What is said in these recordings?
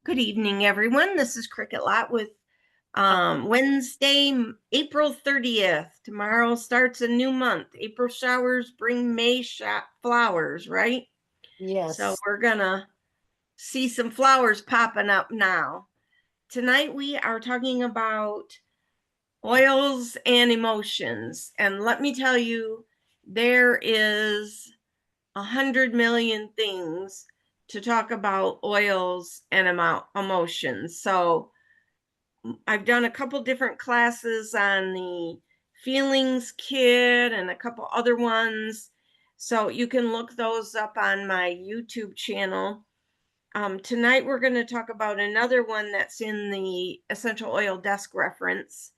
Good evening, everyone. This is Cricket Lot with Wednesday, April 30th. Tomorrow starts a new month. April showers bring May flowers, right? So Yes. we're gonna see some flowers popping up now. Tonight we are talking about oils and emotions. And let me tell you, there is 100 million things to talk about oils and emotions. So I've done a couple different classes on the feelings kit and a couple other ones. So you can look those up on my YouTube channel. Tonight we're going to talk about another one that's in the essential oil desk reference.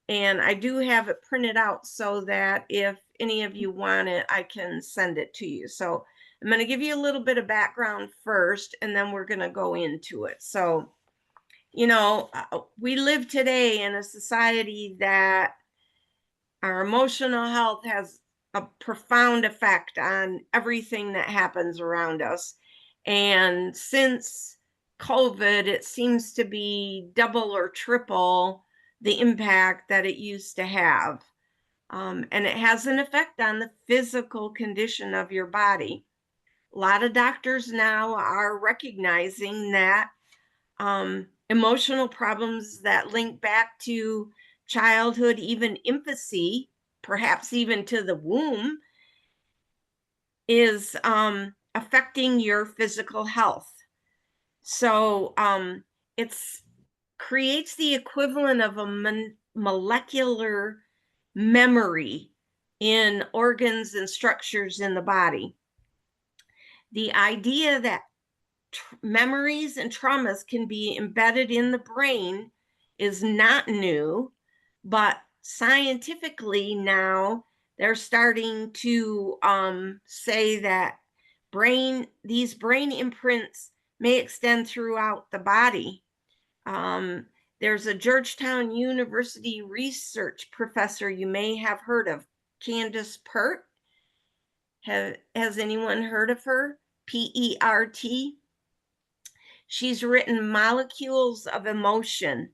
And I do have it printed out so that if any of you want it, I can send it to you. So I'm going to give you a little bit of background first, and then we're going to go into it. So we live today in a society that our emotional health has a profound effect on everything that happens around us. And since COVID, it seems to be double or triple the impact that it used to have. And it has an effect on the physical condition of your body. A lot of doctors now are recognizing that emotional problems that link back to childhood, even infancy, perhaps even to the womb, is affecting your physical health. So it's creates the equivalent of a molecular memory in organs and structures in the body. The idea that memories and traumas can be embedded in the brain is not new, but scientifically now they're starting to say that these brain imprints may extend throughout the body. There's a Georgetown University research professor you may have heard of, Candace Pert. Has anyone heard of her? PERT. She's written Molecules of Emotion,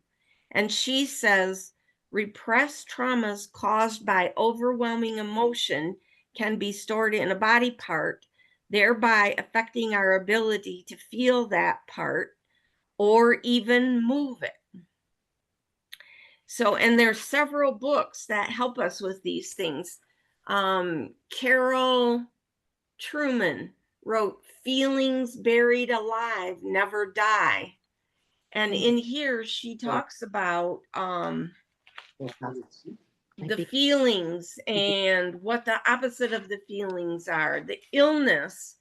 and she says repressed traumas caused by overwhelming emotion can be stored in a body part, thereby affecting our ability to feel that part or even move it. So, and there's several books that help us with these things. Carol Trueman wrote Feelings Buried Alive Never Die. And in here, she talks about the feelings and what the opposite of the feelings are, the illness,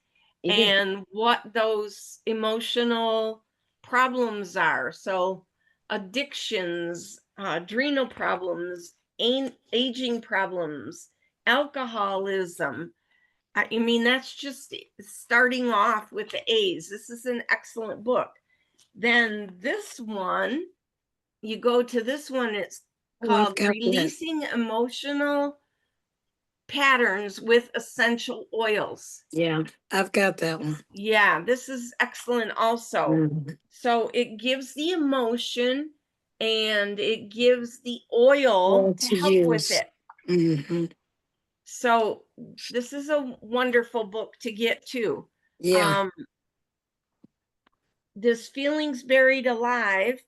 and what those emotional problems are. So, addictions, adrenal problems, aging problems, alcoholism. I mean, that's just starting off with the A's. This is an excellent book. Then this one, you go to this one, it's called Releasing Emotional Patterns with Essential Oils. Yeah, I've got that one. Yeah, this is excellent also. So it gives the emotion and it gives the oil to help with it. So this is a wonderful book to get to. Yeah. This Feelings Buried Alive,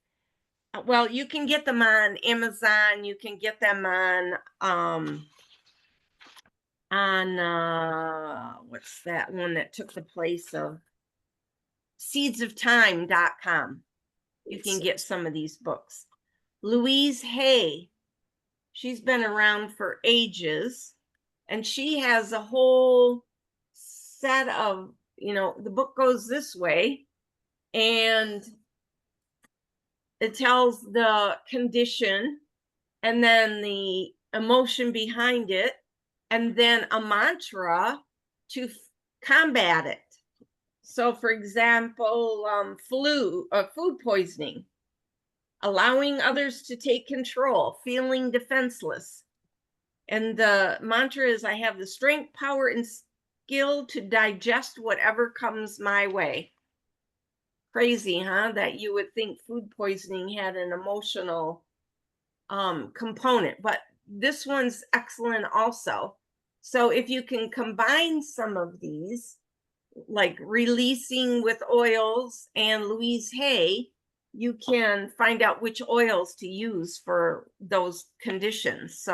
well, you can get them on Amazon, you can get them on what's that one that took the place of seedsoftime.com. You can get some of these books. Louise Hay, she's been around for ages, and she has a whole set of, the book goes this way, and it tells the condition and then the emotion behind it, and then a mantra to combat it. So, for example, food poisoning, allowing others to take control, feeling defenseless. And the mantra is I have the strength, power, and skill to digest whatever comes my way. Crazy, huh? That you would think food poisoning had an emotional component, but this one's excellent also. So if you can combine some of these, like releasing with oils and Louise Hay, you can find out which oils to use for those conditions.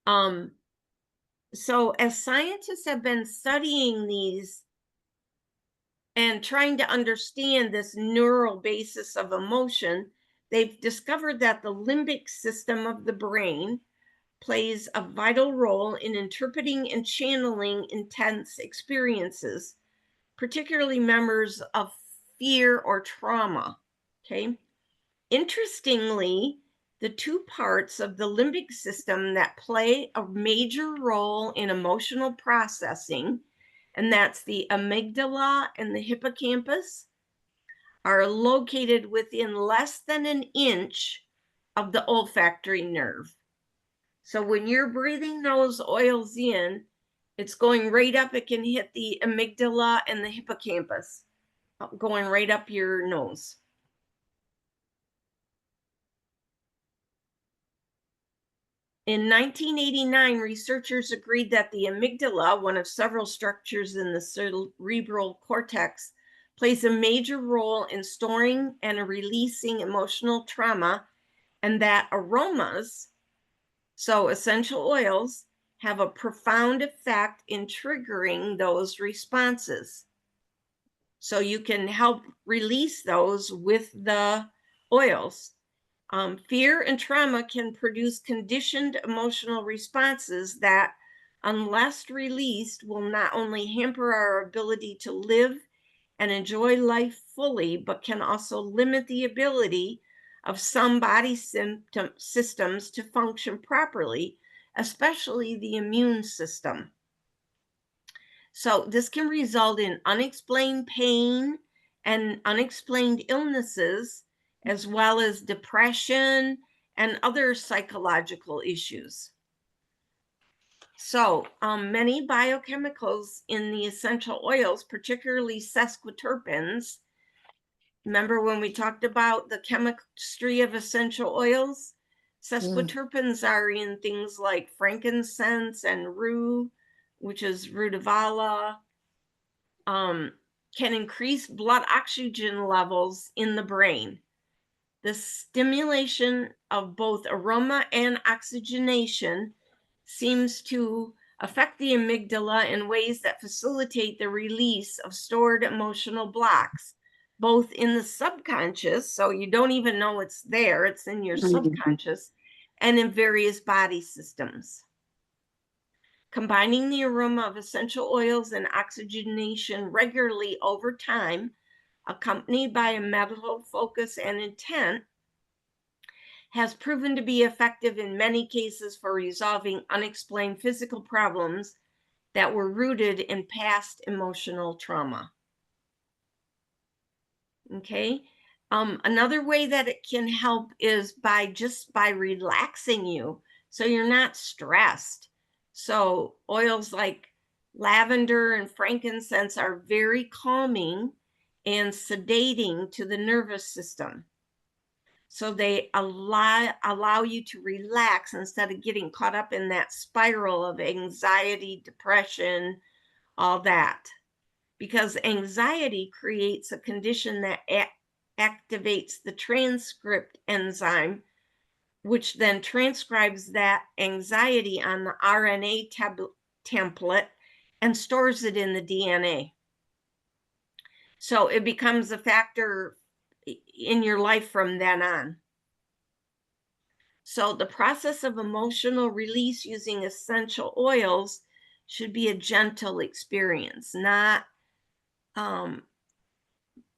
Um, so as scientists have been studying these and trying to understand this neural basis of emotion, they've discovered that the limbic system of the brain plays a vital role in interpreting and channeling intense experiences, particularly memories of fear or trauma. Okay. Interestingly, the two parts of the limbic system that play a major role in emotional processing, and that's the amygdala and the hippocampus, are located within less than an inch of the olfactory nerve. So when you're breathing those oils in, it's going right up. It can hit the amygdala and the hippocampus, going right up your nose. In 1989, researchers agreed that the amygdala, one of several structures in the cerebral cortex, plays a major role in storing and releasing emotional trauma, and that aromas, so essential oils, have a profound effect in triggering those responses. So you can help release those with the oils. Fear and trauma can produce conditioned emotional responses that, unless released, will not only hamper our ability to live and enjoy life fully, but can also limit the ability of some body systems to function properly, especially the immune system. So this can result in unexplained pain and unexplained illnesses, as well as depression and other psychological issues. So many biochemicals in the essential oils, particularly sesquiterpenes, remember when we talked about the chemistry of essential oils? Sesquiterpenes are in things like frankincense and rue, which is rutavala, can increase blood oxygen levels in the brain. The stimulation of both aroma and oxygenation seems to affect the amygdala in ways that facilitate the release of stored emotional blocks, both in the subconscious, so you don't even know it's there, it's in your subconscious, and in various body systems. Combining the aroma of essential oils and oxygenation regularly over time, accompanied by a mental focus and intent, has proven to be effective in many cases for resolving unexplained physical problems that were rooted in past emotional trauma. Okay. Another way that it can help is by relaxing you, so you're not stressed. So oils like lavender and frankincense are very calming and sedating to the nervous system. So they allow you to relax instead of getting caught up in that spiral of anxiety, depression, all that. Because anxiety creates a condition that activates the transcript enzyme, which then transcribes that anxiety on the RNA template and stores it in the DNA. So it becomes a factor in your life from then on. So the process of emotional release using essential oils should be a gentle experience, not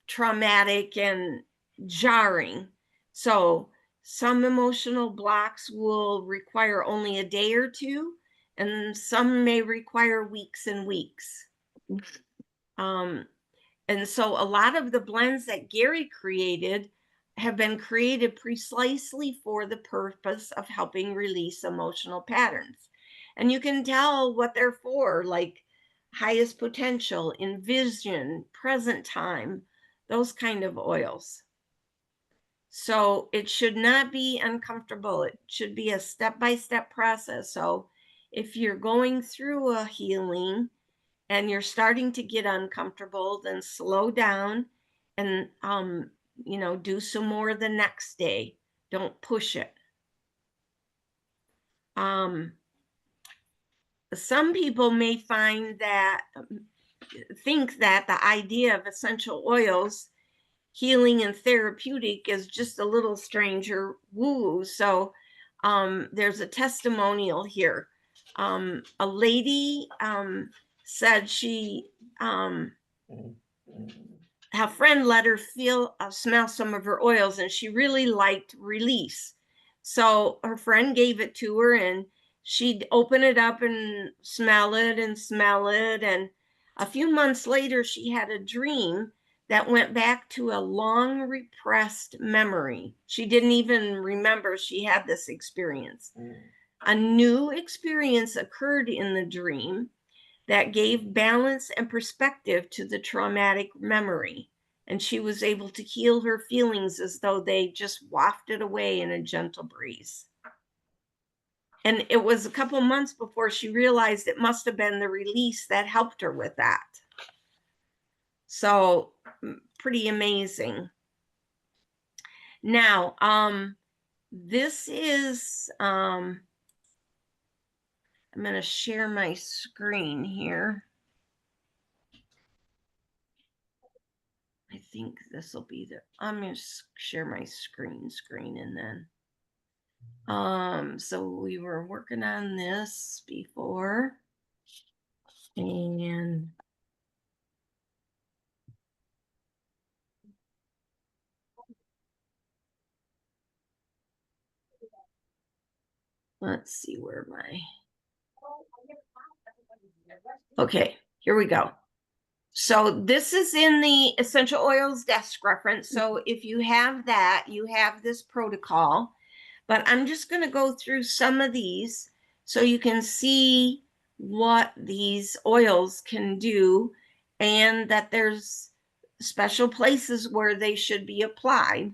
traumatic and jarring. So some emotional blocks will require only a day or two, and some may require weeks and weeks. And so a lot of the blends that Gary created have been created precisely for the purpose of helping release emotional patterns. And you can tell what they're for, like highest potential, envision, present time, those kind of oils. So it should not be uncomfortable. It should be a step-by-step process. So if you're going through a healing and you're starting to get uncomfortable, then slow down and do some more the next day. Don't push it. Some people may think that the idea of essential oils healing and therapeutic is just a little stranger woo. So there's a testimonial here. A lady said she her friend let her smell some of her oils, and she really liked Release. So her friend gave it to her, and she'd open it up and smell it and smell it. And a few months later, she had a dream that went back to a long repressed memory. She didn't even remember she had this experience. A new experience occurred in the dream that gave balance and perspective to the traumatic memory. And she was able to heal her feelings as though they just wafted away in a gentle breeze. And it was a couple months before she realized it must have been the Release that helped her with that. So pretty amazing. Now, this is, I'm going to share my screen here. I think this will be I'm going to share my screen and then. So we were working on this before. And let's see where okay, here we go. So this is in the Essential Oils desk reference. So if you have that, you have this protocol. But I'm just going to go through some of these so you can see what these oils can do, and that there's special places where they should be applied.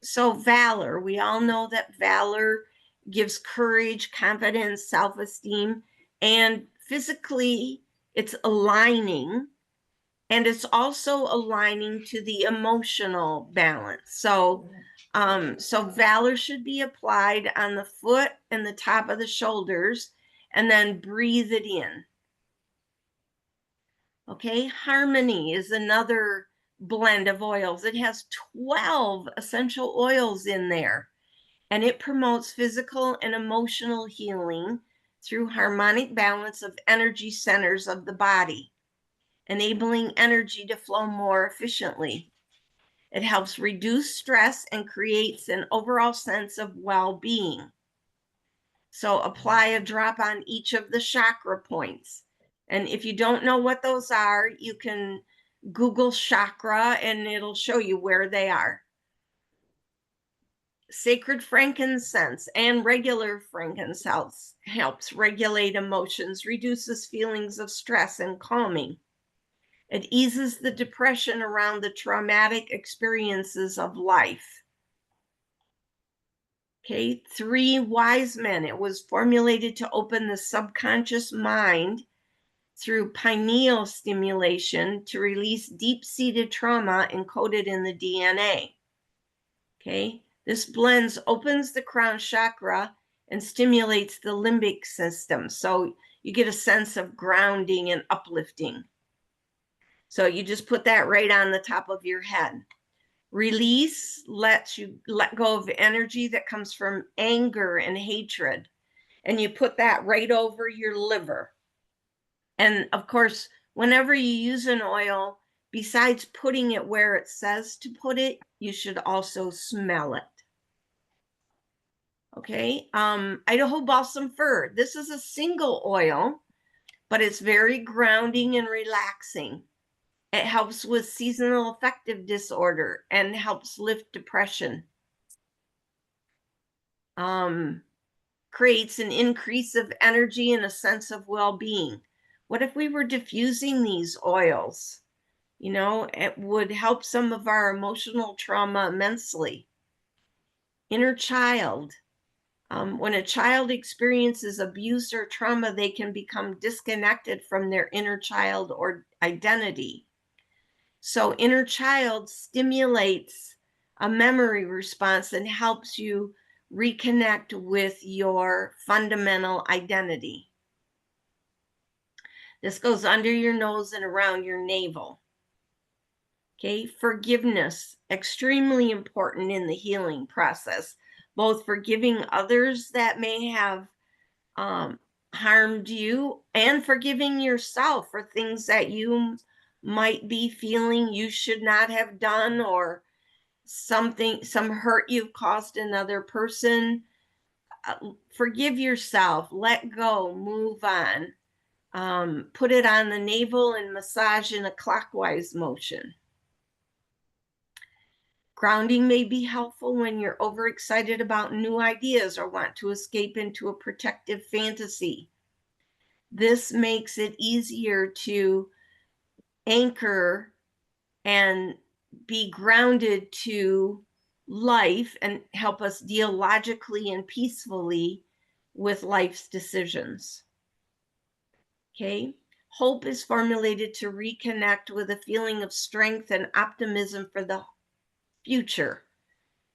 So Valor, we all know that Valor gives courage, confidence, self-esteem, and physically it's aligning. And it's also aligning to the emotional balance. So Valor should be applied on the foot and the top of the shoulders, and then breathe it in. Okay, Harmony is another blend of oils. It has 12 essential oils in there, and it promotes physical and emotional healing through harmonic balance of energy centers of the body, enabling energy to flow more efficiently. It helps reduce stress and creates an overall sense of well-being. So apply a drop on each of the chakra points. And if you don't know what those are, you can Google chakra and it'll show you where they are. Sacred frankincense and regular frankincense helps regulate emotions, reduces feelings of stress, and calming. It eases the depression around the traumatic experiences of life. Okay, 3 wise men. It was formulated to open the subconscious mind through pineal stimulation to release deep-seated trauma encoded in the DNA. Okay, this blends opens the crown chakra and stimulates the limbic system. So you get a sense of grounding and uplifting. So you just put that right on the top of your head. Release lets you let go of energy that comes from anger and hatred. And you put that right over your liver. And of course, whenever you use an oil, besides putting it where it says to put it, you should also smell it. Okay, Idaho Balsam Fir. This is a single oil, but it's very grounding and relaxing. It helps with seasonal affective disorder and helps lift depression. Creates an increase of energy and a sense of well-being. What if we were diffusing these oils? You know, it would help some of our emotional trauma immensely. Inner child. When a child experiences abuse or trauma, they can become disconnected from their inner child or identity. So, inner child stimulates a memory response and helps you reconnect with your fundamental identity. This goes under your nose and around your navel. Okay, forgiveness, extremely important in the healing process, both forgiving others that may have harmed you and forgiving yourself for things that you might be feeling you should not have done, or some hurt you've caused another person. Forgive yourself, let go, move on. Put it on the navel and massage in a clockwise motion. Grounding may be helpful when you're overexcited about new ideas or want to escape into a protective fantasy. This makes it easier to anchor and be grounded to life and help us deal logically and peacefully with life's decisions. Okay. Hope is formulated to reconnect with a feeling of strength and optimism for the future.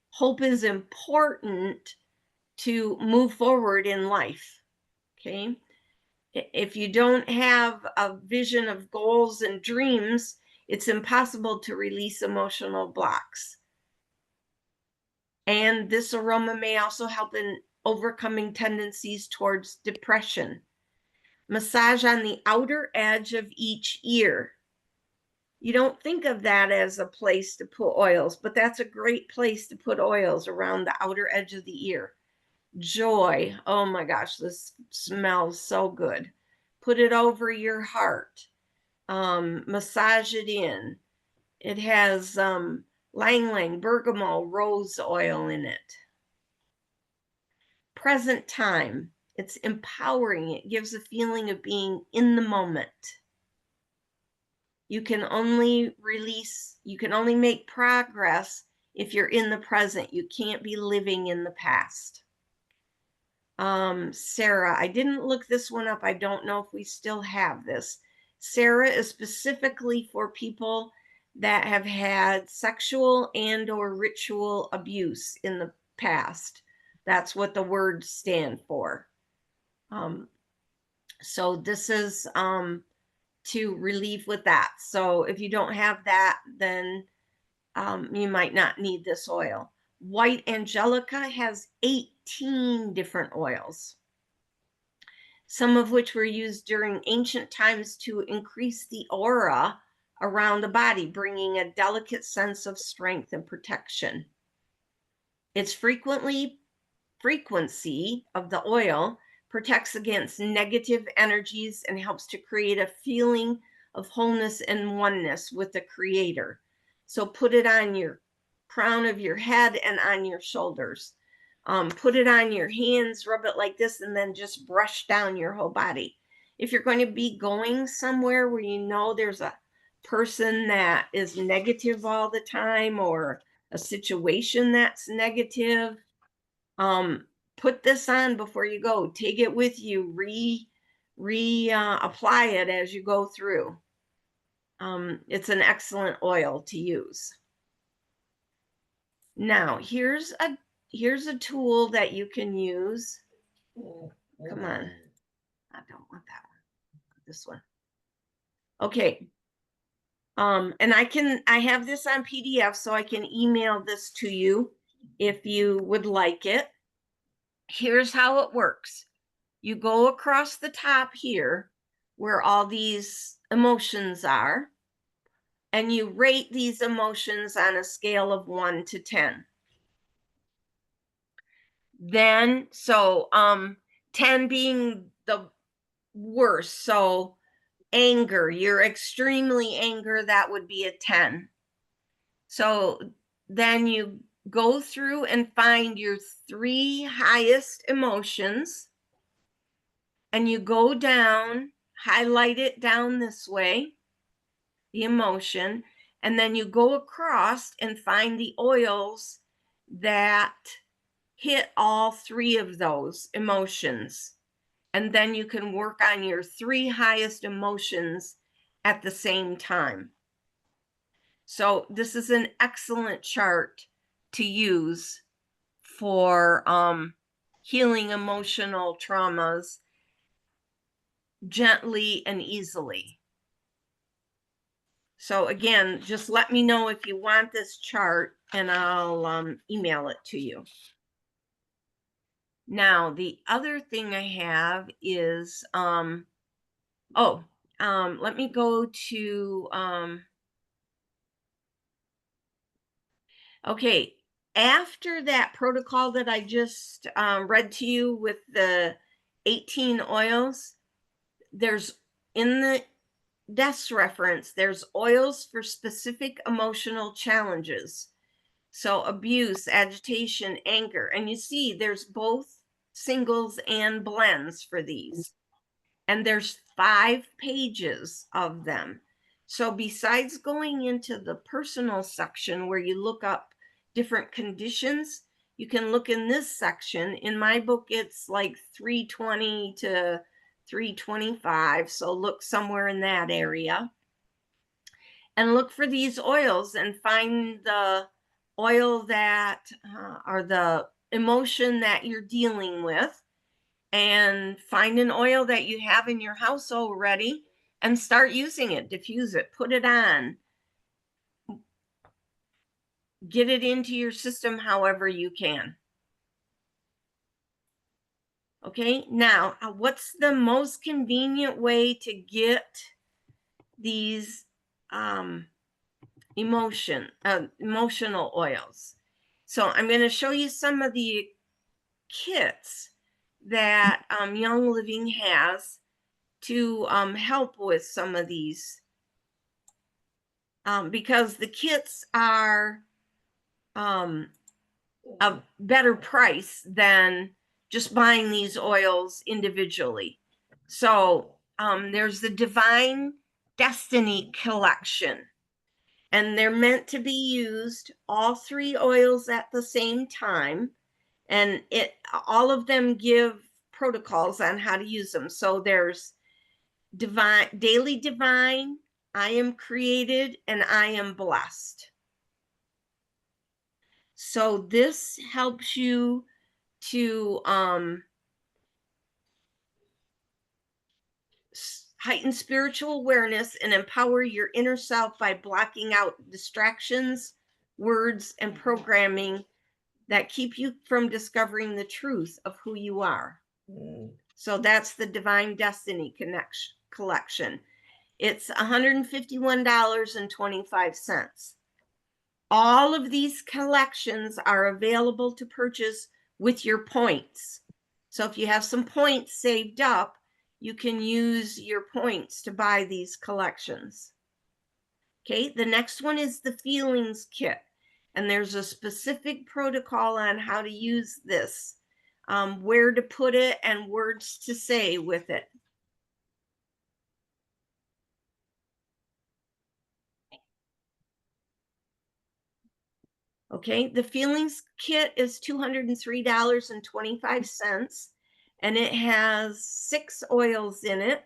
Hope is important to move forward in life. Okay. If you don't have a vision of goals and dreams, it's impossible to release emotional blocks. And this aroma may also help in overcoming tendencies towards depression. Massage on the outer edge of each ear. You don't think of that as a place to put oils, but that's a great place to put oils, around the outer edge of the ear. Joy. Oh my gosh, this smells so good. Put it over your heart. Massage it in. It has ylang ylang, bergamot, rose oil in it. Present time. It's empowering. It gives a feeling of being in the moment. You can only make progress if you're in the present. You can't be living in the past. Sarah, I didn't look this one up. I don't know if we still have this. Sarah is specifically for people that have had sexual and or ritual abuse in the past. That's what the words stand for. So this is to relieve with that. So if you don't have that, then you might not need this oil. White Angelica has 18 different oils, some of which were used during ancient times to increase the aura around the body, bringing a delicate sense of strength and protection. Its frequency of the oil protects against negative energies and helps to create a feeling of wholeness and oneness with the Creator. So put it on your crown of your head and on your shoulders. Put it on your hands, rub it like this, and then just brush down your whole body. If you're going to be going somewhere where you know there's a person that is negative all the time, or a situation that's negative, put this on before you go. Take it with you. Apply it as you go through. It's an excellent oil to use. Now, here's a tool that you can use. Come on. I don't want that one. This one. Okay. And I have this on PDF, so I can email this to you if you would like it. Here's how it works. You go across the top here where all these emotions are, and you rate these emotions on a scale of 1 to 10. Then, 10 being the worst. So anger, you're extremely angry, that would be a 10. So then you go through and find your 3 highest emotions, and you go down highlight it down this way, the emotion, and then you go across and find the oils that hit all three of those emotions. And then you can work on your three highest emotions at the same time. So this is an excellent chart to use for healing emotional traumas gently and easily. So again, just let me know if you want this chart and I'll email it to you. Now, the other thing I have is, let me go to, okay, after that protocol that I just read to you with the 18 oils, there's in the desk reference, there's oils for specific emotional challenges. So abuse, agitation, anger. And you see there's both singles and blends for these. And there's 5 pages of them. So besides going into the personal section where you look up different conditions, you can look in this section. In my book, it's like 320 to 325. So look somewhere in that area. And look for these oils and find the oil that or the emotion that you're dealing with, and find an oil that you have in your house already and start using it. Diffuse it, put it on, get it into your system however you can. Okay, now what's the most convenient way to get these emotional oils? So I'm going to show you some of the kits that Young Living has to help with some of these, because the kits are a better price than just buying these oils individually. So there's the Divine Destiny collection, and they're meant to be used all 3 oils at the same time. And all of them give protocols on how to use them. So there's Daily Divine, I Am Created, and I Am Blessed. So this helps you to heighten spiritual awareness and empower your inner self by blocking out distractions, words, and programming that keep you from discovering the truth of who you are. So that's the Divine Destiny collection. It's $151.25. All of these collections are available to purchase with your points. So if you have some points saved up, you can use your points to buy these collections. Okay, the next one is the Feelings Kit. And there's a specific protocol on how to use this, where to put it, and words to say with it. Okay, the Feelings Kit is $203.25, and it has 6 oils in it.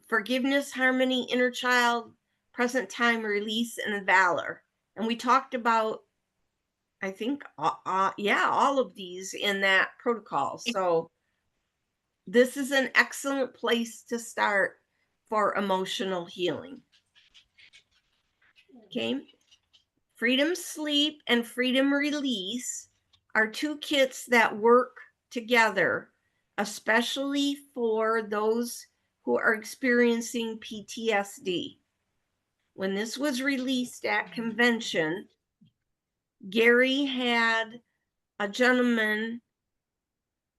Forgiveness, Harmony, Inner Child, Present Time, Release, and Valor. And we talked about, I think, all of these in that protocol. So this is an excellent place to start for emotional healing. Okay. Freedom Sleep and Freedom Release are 2 kits that work together, especially for those who are experiencing PTSD. When this was released at convention, Gary had a gentleman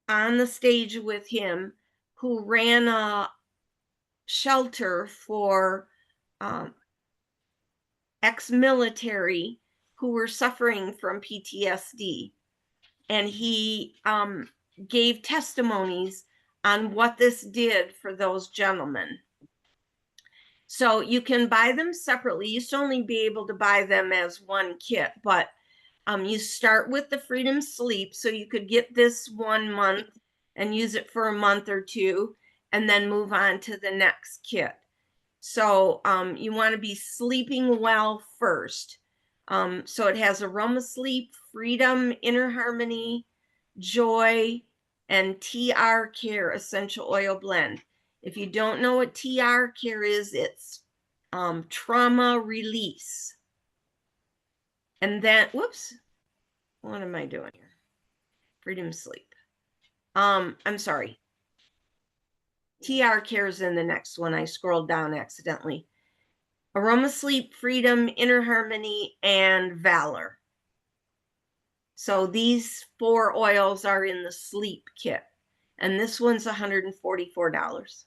on the stage with him who ran a shelter for ex-military who were suffering from PTSD. And he gave testimonies on what this did for those gentlemen. So you can buy them separately. You used to only be able to buy them as one kit, but you start with the Freedom Sleep. So you could get this 1 month and use it for a month or two, and then move on to the next kit. So you want to be sleeping well first. So it has Aroma Sleep, Freedom, Inner Harmony, Joy, and TR Care Essential Oil Blend. If you don't know what TR Care is, it's trauma release. And then, whoops, what am I doing here? Freedom Sleep. I'm sorry. TR Care is in the next one. I scrolled down accidentally. Aroma Sleep, Freedom, Inner Harmony, and Valor. So these 4 oils are in the sleep kit. And this one's $144.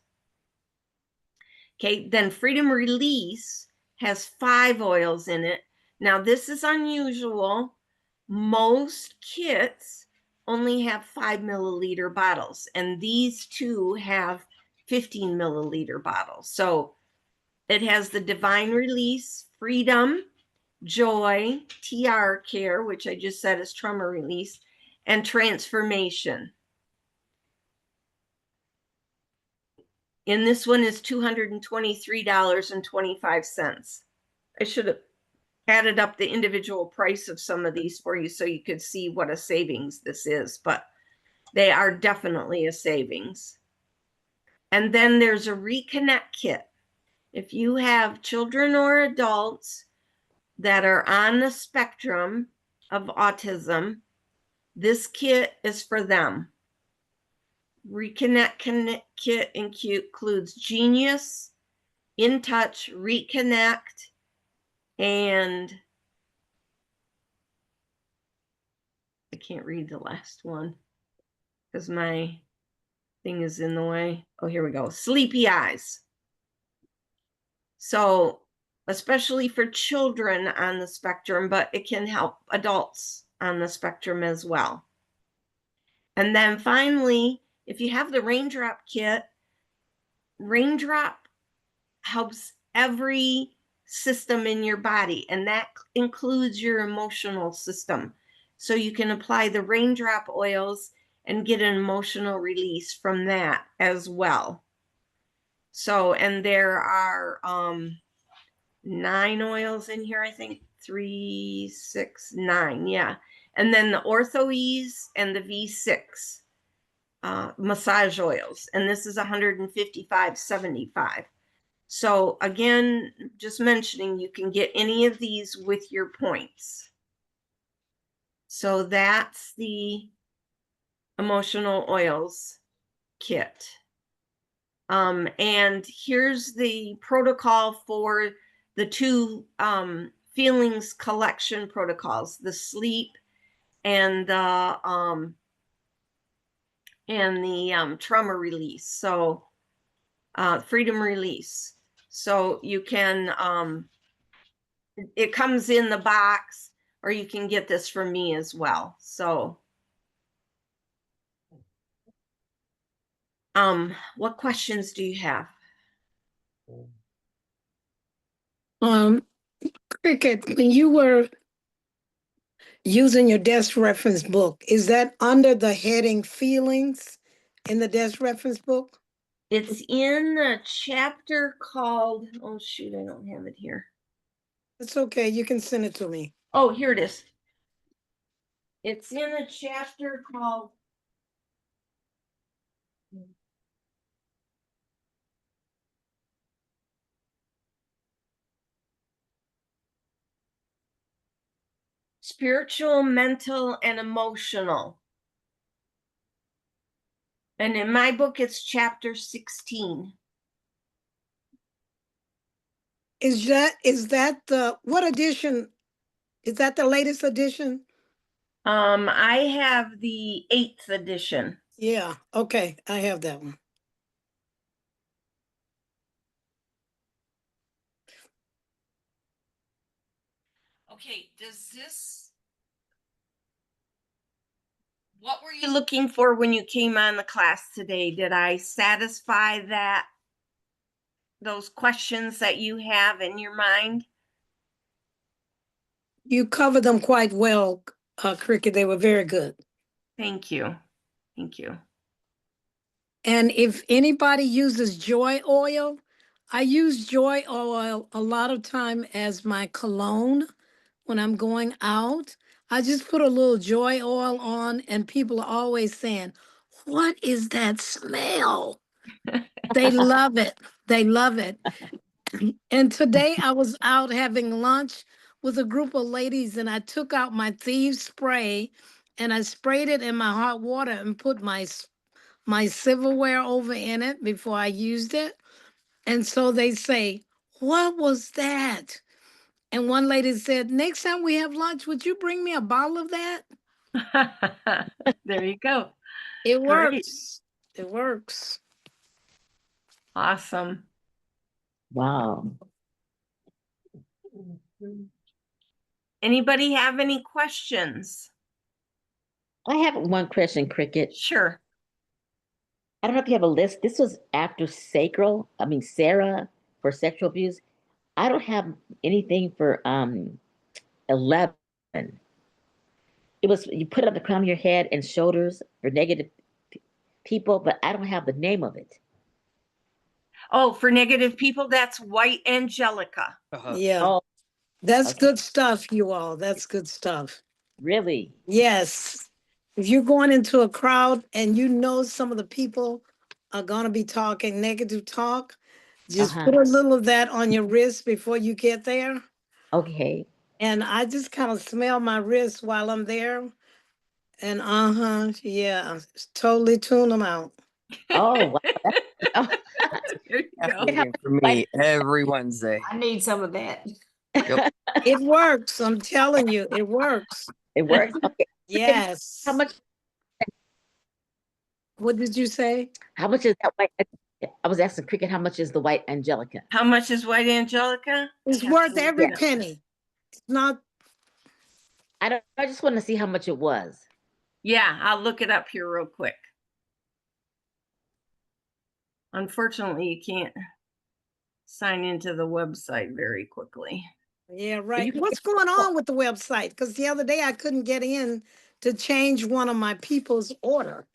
Okay, then Freedom Release has 5 oils in it. Now this is unusual. Most kits only have 5 milliliter bottles, and these 2 have 15 milliliter bottles. So it has the Divine Release, Freedom, Joy, TR Care, which I just said is trauma release, and Transformation. And this one is $223.25. I should have added up the individual price of some of these for you so you could see what a savings this is, but they are definitely a savings. And then there's a Reconnect kit. If you have children or adults that are on the spectrum of autism, this kit is for them. Reconnect kit includes Genius, In Touch, Reconnect, and I can't read the last one because my thing is in the way. Oh, here we go. Sleepy Eyes. So, especially for children on the spectrum, but it can help adults on the spectrum as well. And then finally, if you have the Raindrop kit, Raindrop helps every system in your body, and that includes your emotional system. So you can apply the Raindrop oils and get an emotional release from that as well. So, and there are 9 oils in here, I think 3, 6, 9, yeah. And then the Ortho-Ease and the V6 massage oils, and this is $155.75. So again, just mentioning, you can get any of these with your points. So that's the emotional oils kit. And here's the protocol for the 2 feelings collection protocols, the sleep and the trauma release. So freedom release. So you can, it comes in the box, or you can get this from me as well. So, what questions do you have? Cricket, when you were using your desk reference book, is that under the heading feelings in the desk reference book? It's in a chapter called, oh shoot, I don't have it here. It's okay, you can send it to me. Oh, here it is. It's in a chapter called Spiritual, Mental, and Emotional. And in my book, it's chapter 16. Is that the, what edition? Is that the latest edition? I have the 8th edition. Yeah, okay, I have that one. Okay, does this What were you looking for when you came on the class today? Did I satisfy those questions that you have in your mind? You covered them quite well, Cricket. They were very good. Thank you. Thank you. And if anybody uses joy oil, I use joy oil a lot of time as my cologne when I'm going out. I just put a little joy oil on, and people are always saying, "What is that smell?" They love it. They love it. And today I was out having lunch with a group of ladies, and I took out my thieves spray and I sprayed it in my hot water and put my silverware over in it before I used it. And so they say, "What was that?" And one lady said, "Next time we have lunch, would you bring me a bottle of that?" There you go. It Great. works. It works. Awesome. Wow. Anybody have any questions? I have one question, Cricket. Sure. I don't know if you have a list. This was after Sarah for sexual abuse. I don't have anything for 11. It was you put it on the crown of your head and shoulders for negative people, but I don't have the name of it. Oh, for negative people, that's White Angelica. Yeah. Oh, That's okay. good stuff, you all. That's good stuff. Really? Yes. If you're going into a crowd and you know some of the people are going to be talking negative talk, just put a little of that on your wrist before you get there. Okay. And I just kind of smell my wrist while I'm there. And yeah, totally tune them out. Oh, wow. Oh, There you go. Meeting for me every Wednesday. I need some of that. It works. I'm telling you, it works. it works. Okay. Yes. How much? What did you say? How much is that white? I was asking Cricket, how much is the white Angelica? How much is White Angelica? It's I have worth to look every it up. penny. It's not. I just want to see how much it was. Yeah, I'll look it up here real quick. Unfortunately, you can't sign into the website very quickly. Yeah, you right. can What's going on with the website? Because the other day I couldn't get in to change one of my people's order.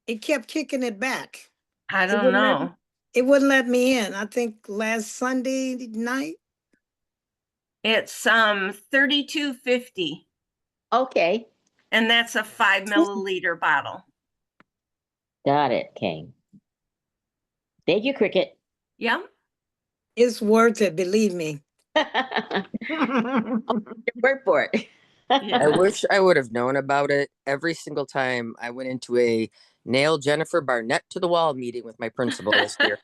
It kept kicking it back. I It don't wouldn't let know. It wouldn't let me in. I think last Sunday night. It's 32.50, Okay. and that's a 5 milliliter bottle. Got it, King. Thank you, Cricket. Yeah. It's worth it, believe me. Work for it. Yeah. I wish I would have known about it every single time I went into a nail Jennifer Barnett to the wall meeting with my principal this year.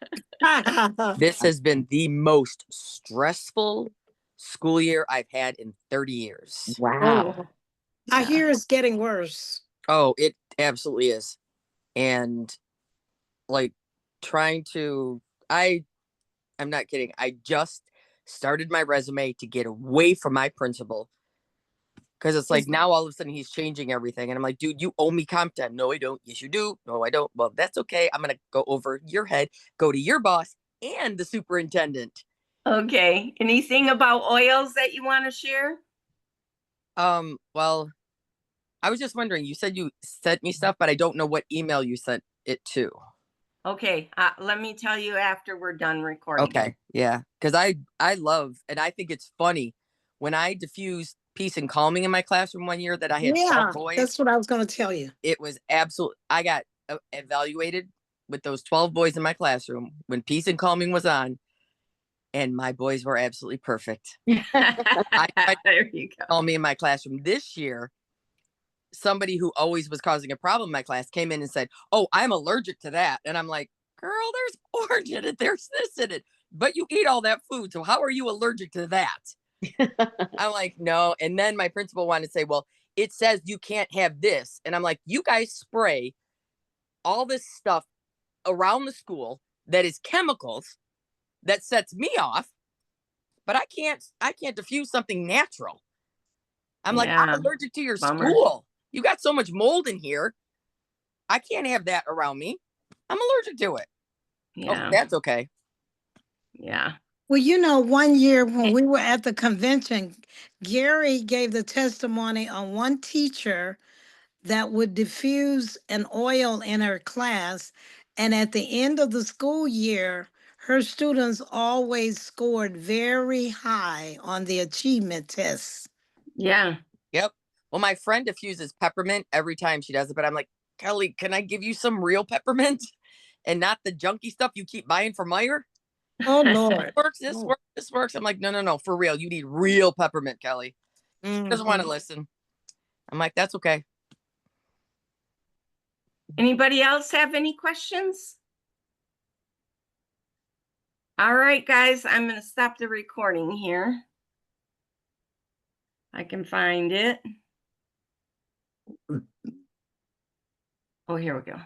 This has been the most stressful school year I've had in 30 years. Wow. I hear it's getting worse. Oh, it absolutely is. And like trying to, I'm not kidding. I just started my resume to get away from my principal. Because it's like now all of a sudden he's changing everything. And I'm like, dude, you owe me comp time. No, I don't. Yes, you do. No, I don't. Well, that's okay. I'm going to go over your head, go to your boss and the superintendent. Okay. Anything about oils that you want to share? Well, I was just wondering, you said you sent me stuff, but I don't know what email you sent it to. Okay. Let me tell you after we're done recording. Okay. Yeah. Because I love, and I think it's funny when I diffused peace and calming in my classroom one year that I had 12 boys. That's what I was going to tell you. It was absolute. I got evaluated with those 12 boys in my classroom when peace and calming was on, and my boys were absolutely perfect. There you go. Call me in my classroom this year. Somebody who always was causing a problem in my class came in and said, "Oh, I'm allergic to that," and I'm like, "Girl, there's orange in it, there's this in it, but you eat all that food, so how are you allergic to that?" I'm like, "No." And then my principal wanted to say, "Well, it says you can't have this," and I'm like, "You guys spray all this stuff around the school that is chemicals that sets me off, but I can't diffuse something natural." I'm like, "I'm Yeah. allergic to your Bummer. school." You got so much mold in here. I can't have that around me. I'm allergic to it. Oh, Yeah, that's okay. yeah. Well, you know, one year when we were at the convention, Gary gave the testimony on one teacher that would diffuse an oil in her class. And at the end of the school year, her students always scored very high on the achievement tests. Yeah. Yep. Well, my friend diffuses peppermint every time she does it, but I'm like, Kelly, can I give you some real peppermint and not the junky stuff you keep buying from Meyer? Oh, Lord. Works, this Oh. works, this works. I'm like, no, for real. You need real peppermint, Kelly. Doesn't want to Mhm. listen. I'm like, that's okay. Anybody else have any questions? All right, guys, I'm going to stop the recording here. I can find it. Oh, here we go.